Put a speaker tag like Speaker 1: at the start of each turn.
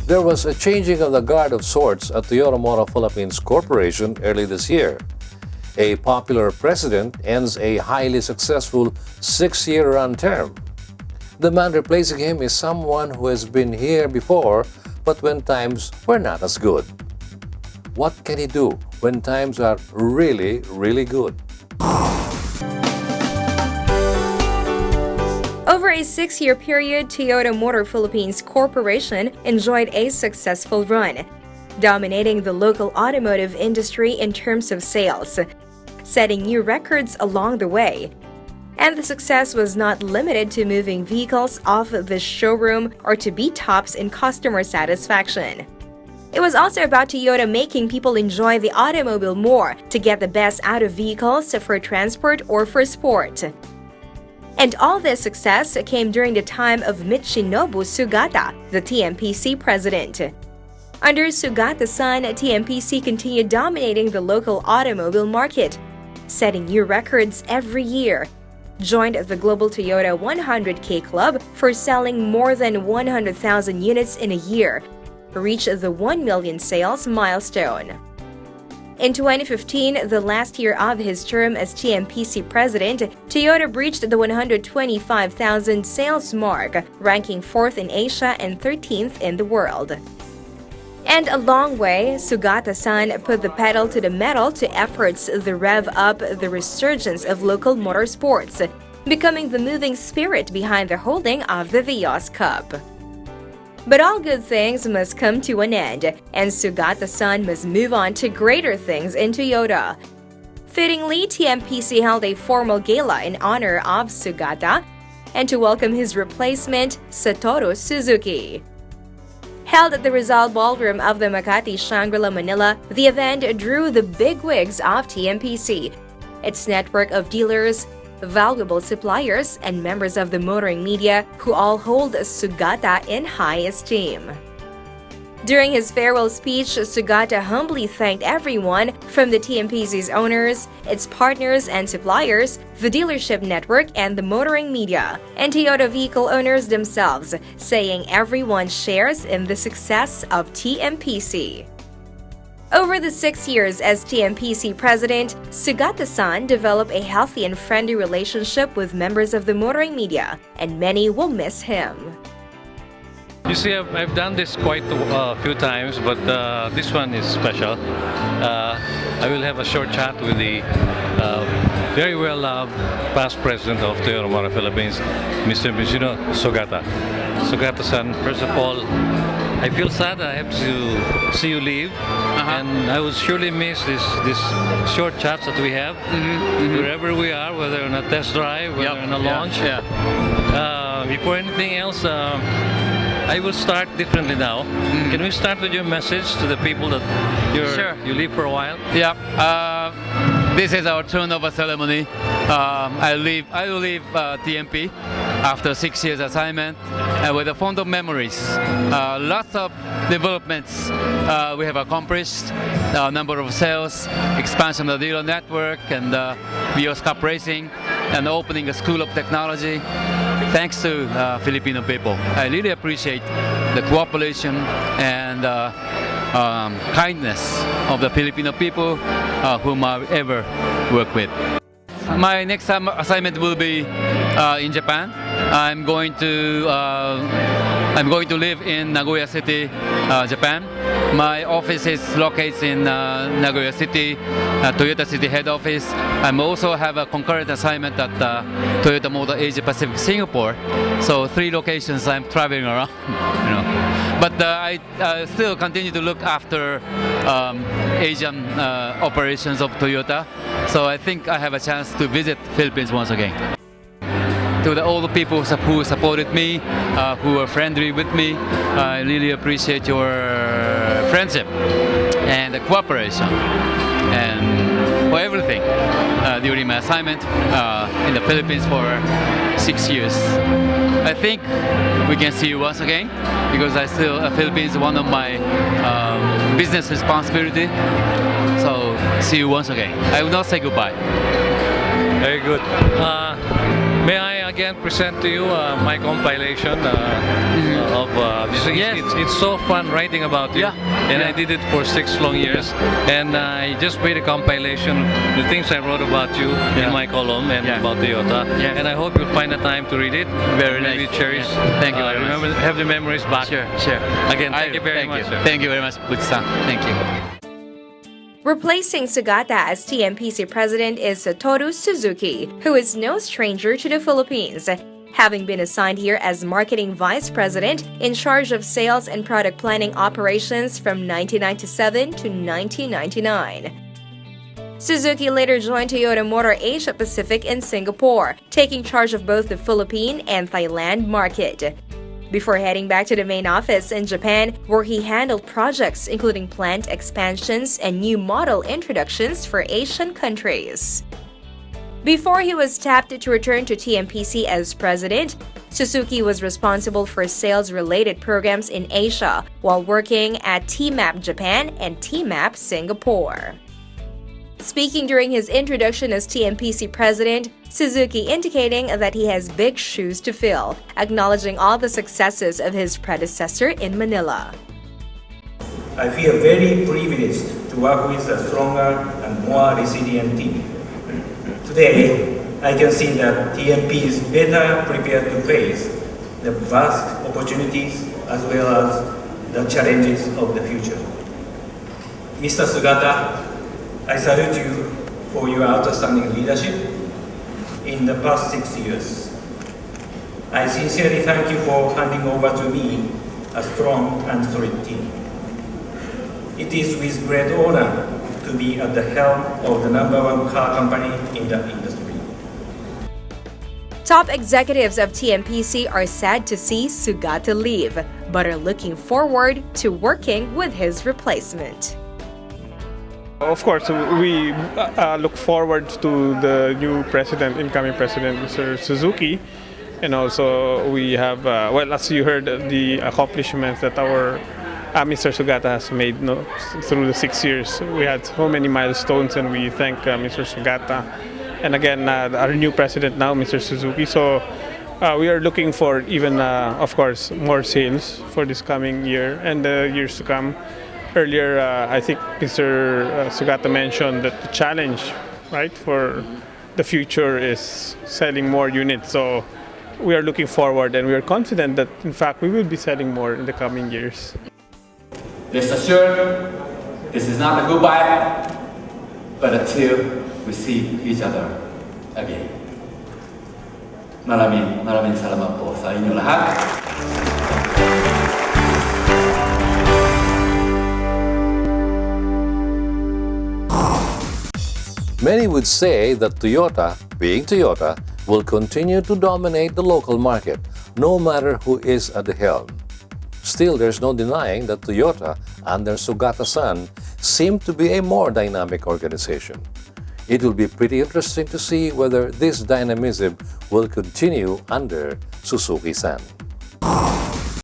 Speaker 1: There was a changing of the guard of sorts at Toyota Motor Philippines Corporation early this year. A popular president ends a highly successful 6-year run term. The man replacing him is someone who has been here before, but when times were not as good. What can he do when times are really, really good?
Speaker 2: Over a 6-year period, Toyota Motor Philippines Corporation enjoyed a successful run, dominating the local automotive industry in terms of sales, setting new records along the way. And the success was not limited to moving vehicles off the showroom or to be tops in customer satisfaction. It was also about Toyota making people enjoy the automobile more to get the best out of vehicles for transport or for sport. And all this success came during the time of Michinobu Sugata, the TMPC president. Under Sugata's son, TMPC continued dominating the local automobile market, setting new records every year, joined the Global Toyota 100K Club for selling more than 100,000 units in a year, reached the 1 million sales milestone. In 2015, the last year of his term as TMPC president, Toyota breached the 125,000 sales mark, ranking 4th in Asia and 13th in the world. And along way, Sugata-san put the pedal to the metal to efforts to rev up the resurgence of local motorsports, becoming the moving spirit behind the holding of the Vios Cup. But all good things must come to an end, and Sugata-san must move on to greater things in Toyota. Fittingly, TMPC held a formal gala in honor of Sugata and to welcome his replacement, Satoru Suzuki. Held at the Rizal Ballroom of the Makati Shangri-La Manila, the event drew the bigwigs of TMPC, its network of dealers, valuable suppliers, and members of the motoring media who all hold Sugata in high esteem. During his farewell speech, Sugata humbly thanked everyone from the TMPC's owners, its partners and suppliers, the dealership network, and the motoring media, and Toyota vehicle owners themselves, saying everyone shares in the success of TMPC. Over the 6 years as TMPC president, Sugata-san developed a healthy and friendly relationship with members of the motoring media, and many will miss him.
Speaker 3: You see, I've done this quite a few times, but this one is special. I will have a short chat with the very well-loved past president of Toyota Motor Philippines, Mr. Michinobu Sugata. Sugata-san, first of all, I feel sad I have to see you leave, and I will surely miss this short chats that we have, wherever we are, whether on a test drive, whether on a launch. Before anything else, I will start differently now. Can we start with your message to the people that you leave for a while?
Speaker 4: This is our turnover ceremony. I will leave TMP after 6 years assignment and with a fond of memories. Lots of developments we have accomplished, number of sales, expansion of the dealer network, and Vios Cup racing, and opening a school of technology. Thanks to Filipino people. I really appreciate the cooperation and kindness of the Filipino people whom I ever work with. My next assignment will be in Japan. I'm going to live in Nagoya City, Japan. My office is located in Nagoya City, Toyota City head office. I also have a concurrent assignment at Toyota Motor Asia Pacific Singapore. So 3 locations I'm traveling around. But I still continue to look after Asian operations of Toyota. So I think I have a chance to visit Philippines once again. To all the people who supported me, who were friendly with me, I really appreciate your friendship and the cooperation and for everything during my assignment in the Philippines for 6 years. I think we can see you once again because Philippines is one of my business responsibility. So see you once again. I will not say goodbye.
Speaker 3: Very good. May I I again present to you my compilation of
Speaker 4: Yes.
Speaker 3: it's so fun writing about you,
Speaker 4: Yeah.
Speaker 3: and
Speaker 4: Yeah.
Speaker 3: I did it for 6 long years, and I just made a compilation, the things I wrote about you
Speaker 4: Yeah.
Speaker 3: in my column and
Speaker 4: Yeah.
Speaker 3: about Toyota,
Speaker 4: Yeah.
Speaker 3: and I hope you'll find the time to read it.
Speaker 4: Very
Speaker 3: Maybe
Speaker 4: nice.
Speaker 3: cherish.
Speaker 4: Yeah. Thank you very much.
Speaker 3: Remember, have the memories back.
Speaker 4: Sure, sure.
Speaker 3: Again, thank you very much, sir.
Speaker 4: Thank you very much, Butch-san. Thank you.
Speaker 2: Replacing Sugata as TMPC president is Satoru Suzuki, who is no stranger to the Philippines, having been assigned here as marketing vice president in charge of sales and product planning operations from 1997 to 1999. Suzuki later joined Toyota Motor Asia Pacific in Singapore, taking charge of both the Philippine and Thailand market, before heading back to the main office in Japan, where he handled projects including plant expansions and new model introductions for Asian countries. Before he was tapped to return to TMPC as president, Suzuki was responsible for sales-related programs in Asia while working at TMAP Japan and TMAP Singapore. Speaking during his introduction as TMPC president, Suzuki indicating that he has big shoes to fill, acknowledging all the successes of his predecessor in Manila.
Speaker 5: I feel very privileged to work with a stronger and more resilient team. Today, I can see that TMP is better prepared to face the vast opportunities as well as the challenges of the future. Mr. Sugata, I salute you for your outstanding leadership in the past 6 years. I sincerely thank you for handing over to me a strong and solid team. It is with great honor to be at the helm of the #1 car company in the industry.
Speaker 2: Top executives of TMPC are sad to see Sugata leave, but are looking forward to working with his replacement.
Speaker 6: Of course, we look forward to the new president, incoming president, Mr. Suzuki. And also we have, well, as you heard, the accomplishments that our Mr. Sugata has made through the 6 years. We had so many milestones, and we thank Mr. Sugata. And again, our new president now, Mr. Suzuki. So we are looking for even, of course, more sales for this coming year and the years to come. Earlier, I think Mr. Sugata mentioned that the challenge, right, for the future is selling more units. So we are looking forward, and we are confident that, in fact, we will be selling more in the coming years.
Speaker 7: Rest assured, this is not a goodbye, but until we see each other again. Maraming salamat po sa inyo lahat.
Speaker 1: Many would say that Toyota, being Toyota, will continue to dominate the local market, no matter who is at the helm. Still, there's no denying that Toyota, under Sugata-san, seem to be a more dynamic organization. It will be pretty interesting to see whether this dynamism will continue under Suzuki-san.